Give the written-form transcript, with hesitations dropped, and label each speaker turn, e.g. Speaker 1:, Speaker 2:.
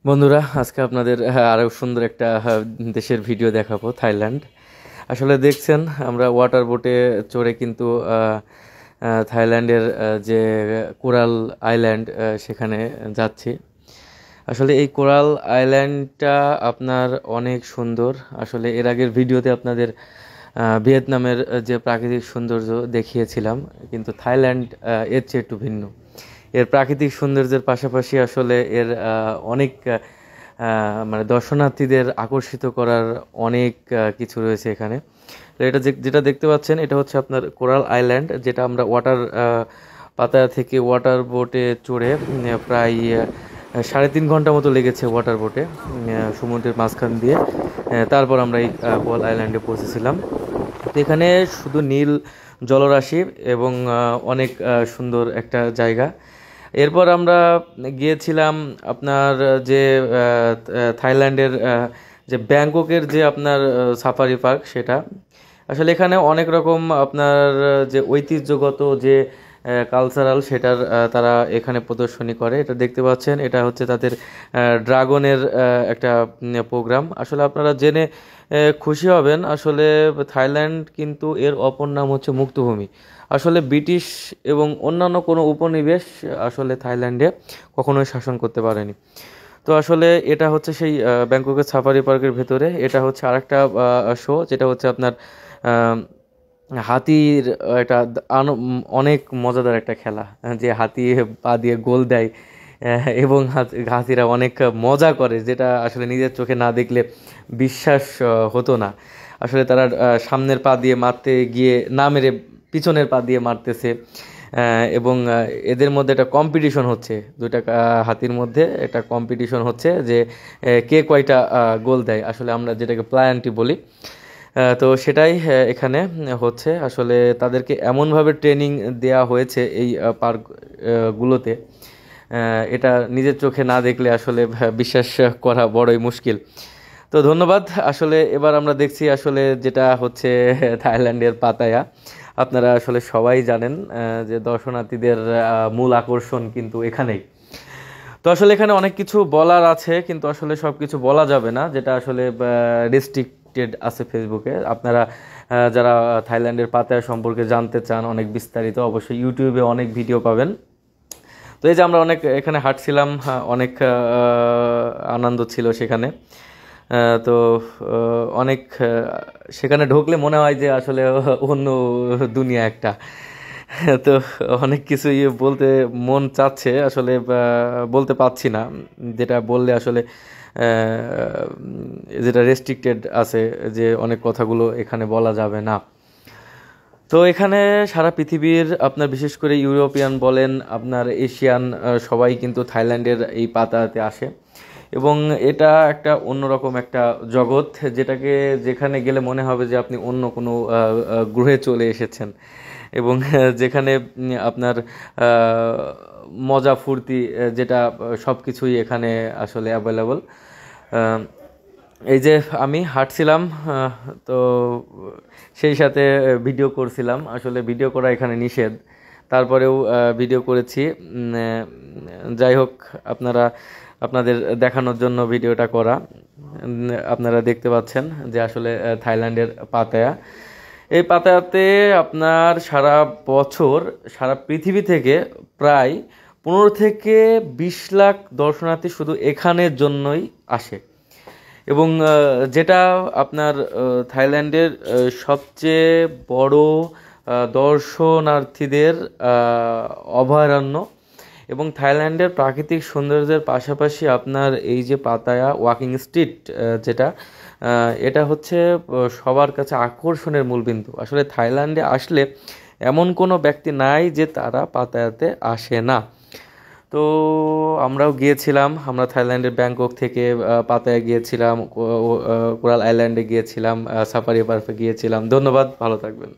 Speaker 1: বন্ধুরা, আজকে আপনাদের আরও সুন্দর একটা দেশের ভিডিও দেখাবো, থাইল্যান্ড। আসলে দেখছেন আমরা ওয়াটার বোটে চড়ে কিন্তু থাইল্যান্ডের যে কোরাল আইল্যান্ড সেখানে যাচ্ছি। আসলে এই কোরাল আইল্যান্ডটা আপনার অনেক সুন্দর। আসলে এর আগের ভিডিওতে আপনাদের ভিয়েতনামের যে প্রাকৃতিক সৌন্দর্য দেখিয়েছিলাম, কিন্তু থাইল্যান্ড এর চেয়ে একটু ভিন্ন। এর প্রাকৃতিক সৌন্দর্যের পাশাপাশি আসলে এর অনেক মানে দর্শনার্থীদের আকর্ষিত করার অনেক কিছু রয়েছে এখানে। তো এটা যেটা দেখতে পাচ্ছেন, এটা হচ্ছে আপনার কোরাল আইল্যান্ড, যেটা আমরা পাতায়া থেকে ওয়াটার বোটে চড়ে প্রায় 3.5 ঘন্টা মতো লেগেছে ওয়াটার বোটে সমুদ্রের মাঝখান দিয়ে। তারপর আমরা এই কোরাল আইল্যান্ডে পৌঁছেছিলাম। তো এখানে শুধু নীল জলরাশি এবং অনেক সুন্দর একটা জায়গা। এরপর আমরা গিয়েছিলাম আপনার যে থাইল্যান্ডের যে ব্যাংককের যে আপনার সাফারি পার্ক, সেটা আসলে এখানে অনেক রকম আপনার যে ঐতিহ্যগত যে কালচারাল, সেটার তারা এখানে প্রদর্শনী করে। এটা দেখতে পাচ্ছেন, এটা হচ্ছে তাদের ড্রাগনের একটা প্রোগ্রাম। আসলে আপনারা জেনে খুশি হবেন, আসলে থাইল্যান্ড কিন্তু এর অপর নাম হচ্ছে মুক্তভূমি। আসলে ব্রিটিশ এবং অন্যান্য কোনো উপনিবেশ আসলে থাইল্যান্ডে কখনোই শাসন করতে পারেনি। তো আসলে এটা হচ্ছে সেই ব্যাংককের সাফারি পার্কের ভেতরে। এটা হচ্ছে আরেকটা শো, যেটা হচ্ছে আপনার হাতির একটা অনেক মজাদার একটা খেলা, যে হাতি পা দিয়ে গোল দেয় এবং হাতিরা অনেক মজা করে, যেটা আসলে নিজের চোখে না দেখলে বিশ্বাস হতো না। আসলে তারা সামনের পা দিয়ে মারতে গিয়ে না মেরে পিছনের পা দিয়ে মারতেছে, এবং এদের মধ্যে একটা কম্পিটিশন হচ্ছে, দুইটা হাতির মধ্যে একটা কম্পিটিশন হচ্ছে যে কে কয়টা গোল দেয়, আসলে আমরা যেটাকে প্লায়ান্টি বলি। তো সেটাই এখানে হচ্ছে। আসলে তাদেরকে এমনভাবে ট্রেনিং দেয়া হয়েছে এই পার্কগুলোতে, এটা নিজের চোখে না দেখলে আসলে বিশ্বাস করা বড়ই মুশকিল। তো ধন্যবাদ। আসলে এবার আমরা দেখছি আসলে যেটা হচ্ছে থাইল্যান্ডের পাতায়া। আপনারা আসলে সবাই জানেন যে দর্শনার্থীদের মূল আকর্ষণ কিন্তু এখানেই। তো আসলে এখানে অনেক কিছু বলার আছে, কিন্তু আসলে সব কিছু বলা যাবে না, যেটা আসলে রেস্ট্রিক্টেড আছে ফেসবুকে। আপনারা যারা থাইল্যান্ডের পাতায়া সম্পর্কে জানতে চান অনেক বিস্তারিত, অবশ্যই ইউটিউবে অনেক ভিডিও পাবেন। তো এই যে আমরা অনেক এখানে হাঁটছিলাম, অনেক আনন্দ ছিল সেখানে। তো অনেক সেখানে ঢুকলে মনে হয় যে আসলে অন্য দুনিয়া একটা। তো অনেক কিছুই বলতে মন চাচ্ছে, আসলে বলতে পারছি না, যেটা বললে আসলে যেটা রেস্ট্রিক্টেড আছে, যে অনেক কথাগুলো এখানে বলা যাবে না। তো এখানে সারা পৃথিবীর আপনার বিশেষ করে ইউরোপিয়ান বলেন, আপনার এশিয়ান সবাই কিন্তু থাইল্যান্ডের এই পাতাতে আসে, এবং এটা একটা অন্যরকম একটা জগৎ, যেখানে গেলে মনে হবে যে আপনি অন্য কোনো গ্রহে চলে এসেছেন, এবং যেখানে আপনার মজা ফুর্তি যেটা সব কিছুই এখানে আসলে অ্যাভেলেবল। এই যে আমি হাঁটছিলাম, তো সেই সাথে ভিডিও করছিলাম। আসলে ভিডিও করা এখানে নিষেধ, তারপরেও ভিডিও করেছি। যাই হোক, আপনাদের দেখানোর জন্য ভিডিওটা করা। আপনারা দেখতে পাচ্ছেন যে আসলে থাইল্যান্ডের পাতায়া, এই পাতায়াতে আপনার সারা বছর সারা পৃথিবী থেকে প্রায় 15 থেকে 20 লাখ দর্শনার্থী শুধু এখানের জন্যই আসে। এবং যেটা আপনার থাইল্যান্ডের সবচেয়ে বড় দর্শনার্থীদের অভয়ারণ্য। এবং থাইল্যান্ডের প্রাকৃতিক সৌন্দর্যের পাশাপাশি আপনার এই যে পাতায়া ওয়াকিং স্ট্রিট, যেটা এটা হচ্ছে সবার কাছে আকর্ষণের মূলবিন্দু। আসলে থাইল্যান্ডে আসলে এমন কোনো ব্যক্তি নাই যে তারা পাতায়াতে আসে না। তো আমরাও গিয়েছিলাম, আমরা থাইল্যান্ডের ব্যাংকক থেকে পাতায়া গিয়েছিলাম, কোরাল আইল্যান্ডে গিয়েছিলাম, সাফারি পার্কে গিয়েছিলাম। ধন্যবাদ, ভালো থাকবেন।